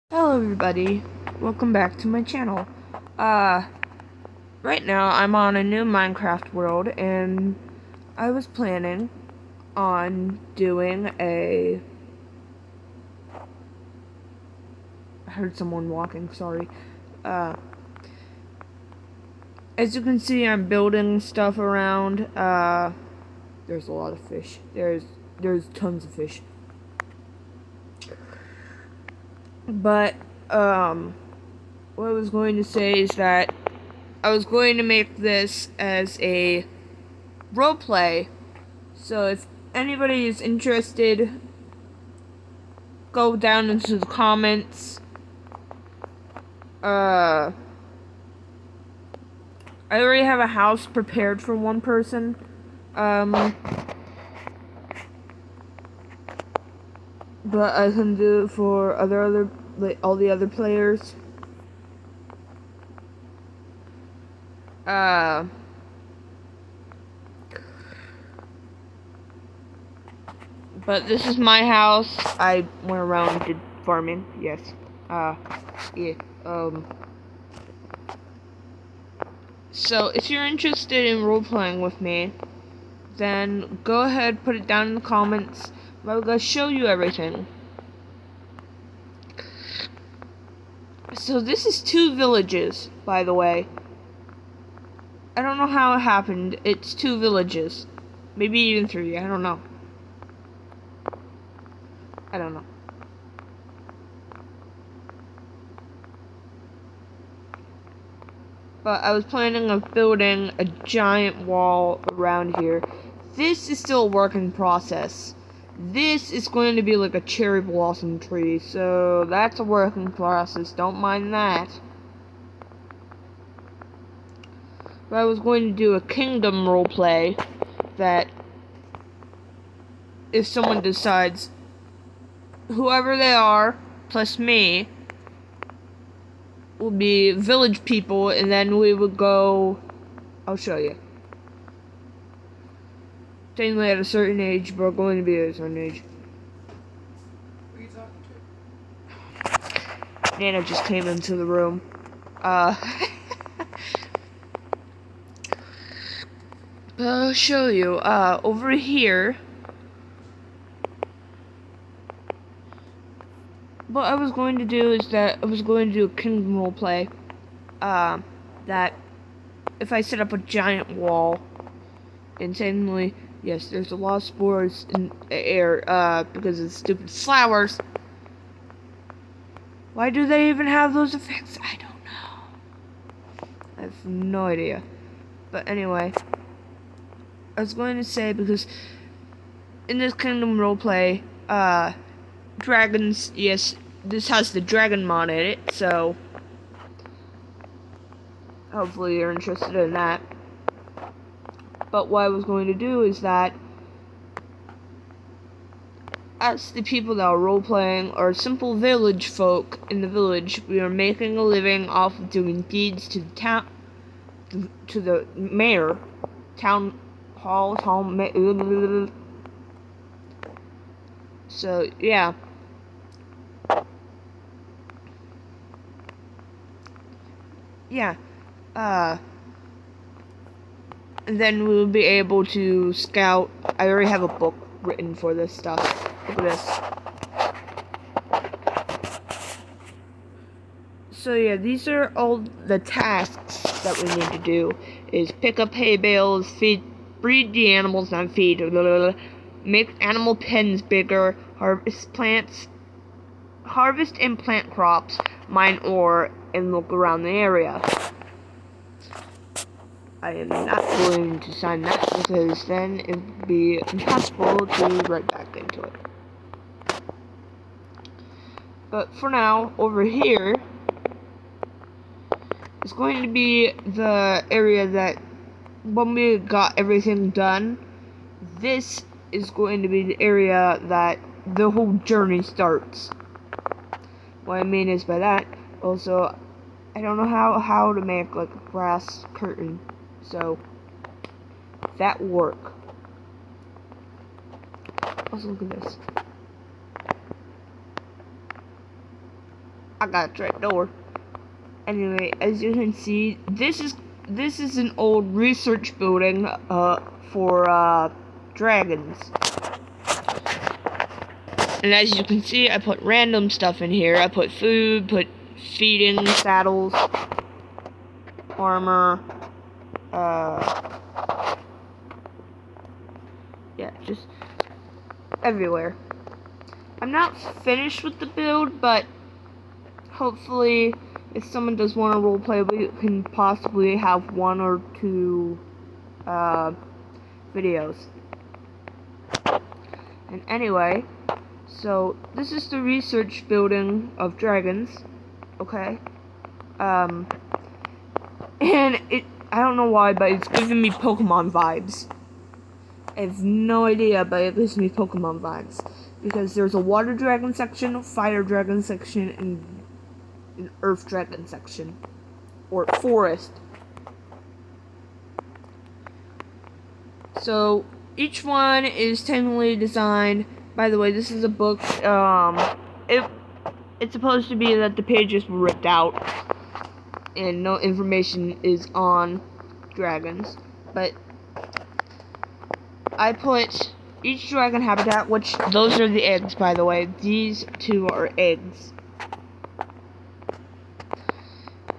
Hello everybody, welcome back to my channel. Right now I'm on a new Minecraft world and I was planning on doing I heard someone walking, sorry. As you can see, I'm building stuff around. There's a lot of fish. There's tons of fish. But, what I was going to say is that I was going to make this as a roleplay. So if anybody is interested, go down into the comments. I already have a house prepared for one person. But I can do it for all the other players. But this is my house. I went around and did farming, yes. Yeah, So if you're interested in role-playing with me, then go ahead, put it down in the comments. I'm gonna show you everything. So this is 2 villages, by the way. I don't know how it happened. It's 2 villages. Maybe even 3, I don't know. But I was planning on building a giant wall around here. This is still a work in process. This is going to be like a cherry blossom tree, so that's a work in process. Don't mind that. But I was going to do a kingdom roleplay that if someone decides, whoever they are, plus me, will be village people, and then we would go, I'll show you. Technically at a certain age, but we're going to be at a certain age. Who are you talking to? Nana just came into the room. But I'll show you, over here, what I was going to do is that I was going to do a kingdom roleplay, that if I set up a giant wall, insanely, yes, there's a lot of spores in the air, because of the stupid flowers. Why do they even have those effects? I don't know. I have no idea. But anyway, I was going to say, because in this kingdom roleplay, dragons, yes, this has the dragon mod in it, so hopefully you're interested in that. But what I was going to do is that as the people that are role-playing are simple village folk in the village, we are making a living off of doing deeds to the town, to the mayor, town hall, so yeah. Yeah, and then we'll be able to scout. I already have a book written for this stuff. Look at this. So yeah, these are all the tasks that we need to do. Is pick up hay bales, breed the animals, not feed, make animal pens bigger, harvest and plant crops, mine ore, and look around the area. I am not going to sign that because then it would be impossible to write back into it. But for now, over here is going to be the area that when we got everything done, this is going to be the area that the whole journey starts. What I mean is by that, also, I don't know how to make like a grass curtain. So, that work. Also, look at this. I got a trap door. Anyway, as you can see, this is an old research building for dragons. And as you can see, I put random stuff in here. I put food, put feeding saddles, armor, yeah, just everywhere. I'm not finished with the build, but hopefully if someone does want to roleplay, we can possibly have 1 or 2 videos. And anyway, so this is the research building of dragons, okay? And I don't know why, but it's giving me Pokemon vibes. I have no idea, but it gives me Pokemon vibes. Because there's a water dragon section, fire dragon section, and an earth dragon section. Or forest. So, each one is technically designed. By the way, this is a book. It's supposed to be that the pages were ripped out. And no information is on dragons. But I put each dragon habitat, which those are the eggs, by the way. These 2 are eggs.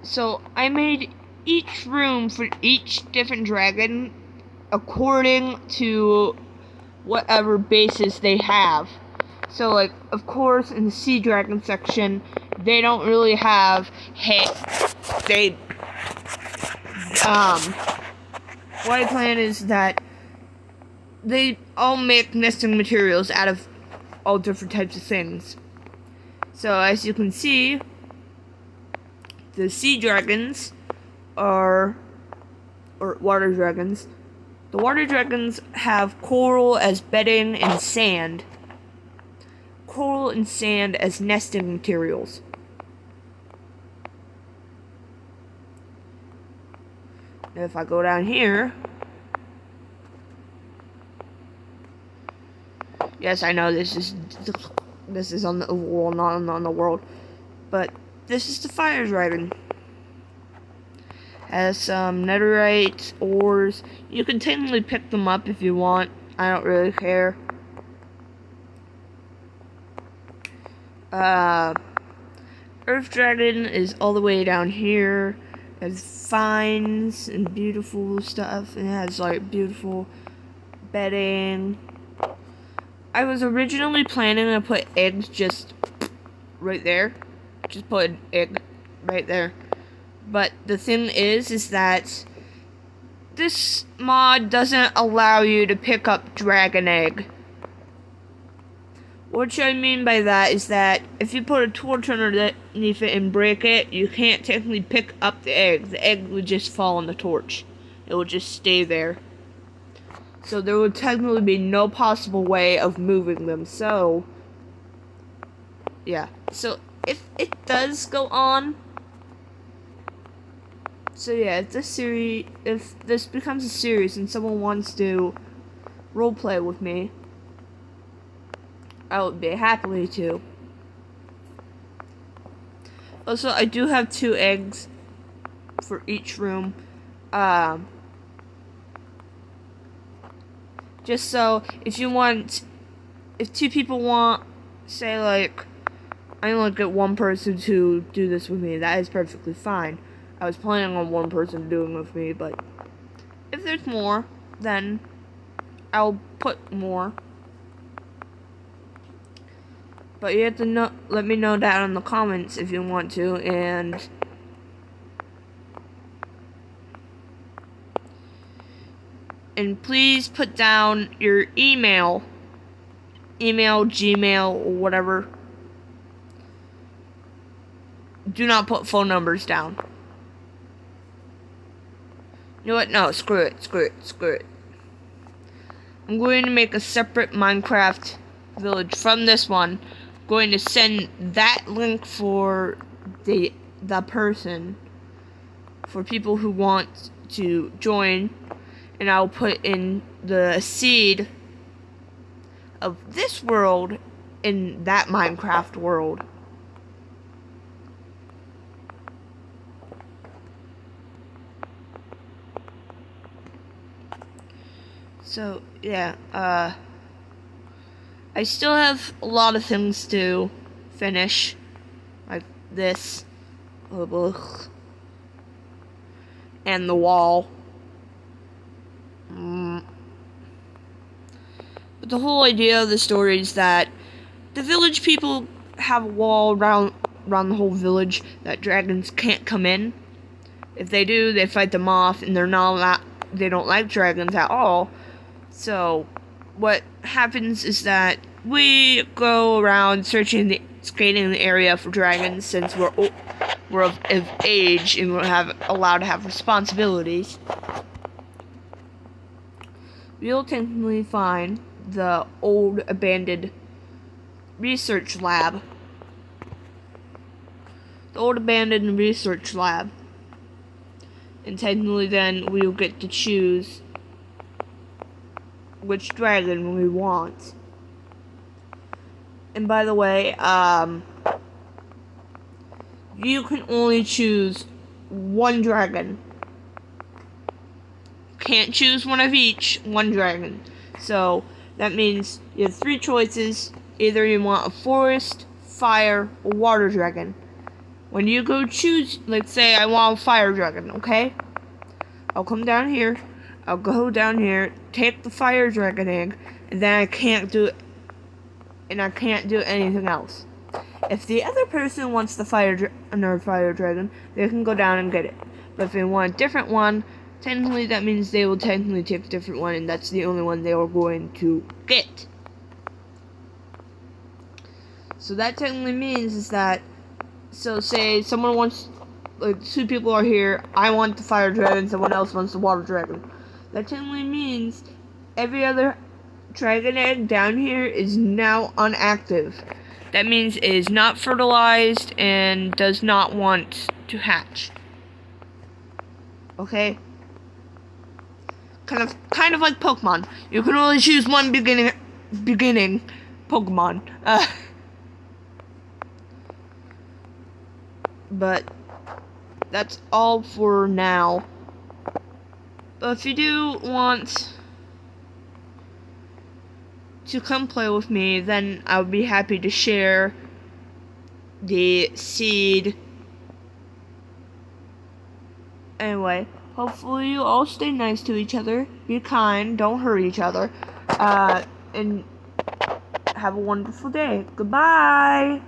So I made each room for each different dragon according to whatever bases they have. So, like, of course, in the sea dragon section, they don't really have what I plan is that they all make nesting materials out of all different types of things. So, as you can see, the sea dragons or water dragons. The water dragons have coral as bedding and sand. Coral and sand as nesting materials. And if I go down here, yes, I know this is on the wall, not on the world, but this is the fire dragon. Has some netherite ores. You can technically pick them up if you want. I don't really care. Earth dragon is all the way down here. It has vines and beautiful stuff. And it has like beautiful bedding. I was originally planning to put eggs just right there. Just put an egg right there. But the thing is that this mod doesn't allow you to pick up dragon egg. What I mean by that is that if you put a torch underneath it and break it, you can't technically pick up the egg. The egg would just fall on the torch. It would just stay there. So there would technically be no possible way of moving them. So, yeah. So if it does go on, so yeah, if this becomes a series and someone wants to roleplay with me, I would be happy to. Also, I do have 2 eggs for each room. Just so, if 2 people want, say like, I only get 1 person to do this with me, that is perfectly fine. I was planning on 1 person doing it with me, but if there's more, then I'll put more. But you have to let me know down in the comments if you want to, and please put down your email, Gmail, or whatever. Do not put phone numbers down. You know what? No, screw it. I'm going to make a separate Minecraft village from this one. I'm going to send that link for the person, for people who want to join, and I'll put in the seed of this world in that Minecraft world. So, yeah, I still have a lot of things to finish, like this, and the wall. But the whole idea of the story is that the village people have a wall around the whole village that dragons can't come in. If they do, they fight them off, and they don't like dragons at all. So, what happens is that we go around scanning the area for dragons, since we're of age and we're allowed to have responsibilities. We'll technically find the old abandoned research lab. The old abandoned research lab. And technically then we'll get to choose which dragon we want. And by the way, you can only choose one dragon. Can't choose one of each, one dragon. So that means you have 3 choices. Either you want a forest, fire, or water dragon. When you go choose, let's say I want a fire dragon, okay? I'll come down here. I'll go down here, take the fire dragon egg, and then I can't do anything else. If the other person wants another fire dragon, they can go down and get it. But if they want a different one, technically that means they will technically take a different one, and that's the only one they are going to get. So that technically means is that, so say someone wants, like 2 people are here, I want the fire dragon, someone else wants the water dragon. That technically means every other dragon egg down here is now inactive. That means it is not fertilized and does not want to hatch. Okay? Kind of like Pokemon. You can only choose one beginning Pokemon. But that's all for now. But if you do want to come play with me, then I would be happy to share the seed. Anyway, hopefully you all stay nice to each other, be kind, don't hurt each other, and have a wonderful day. Goodbye!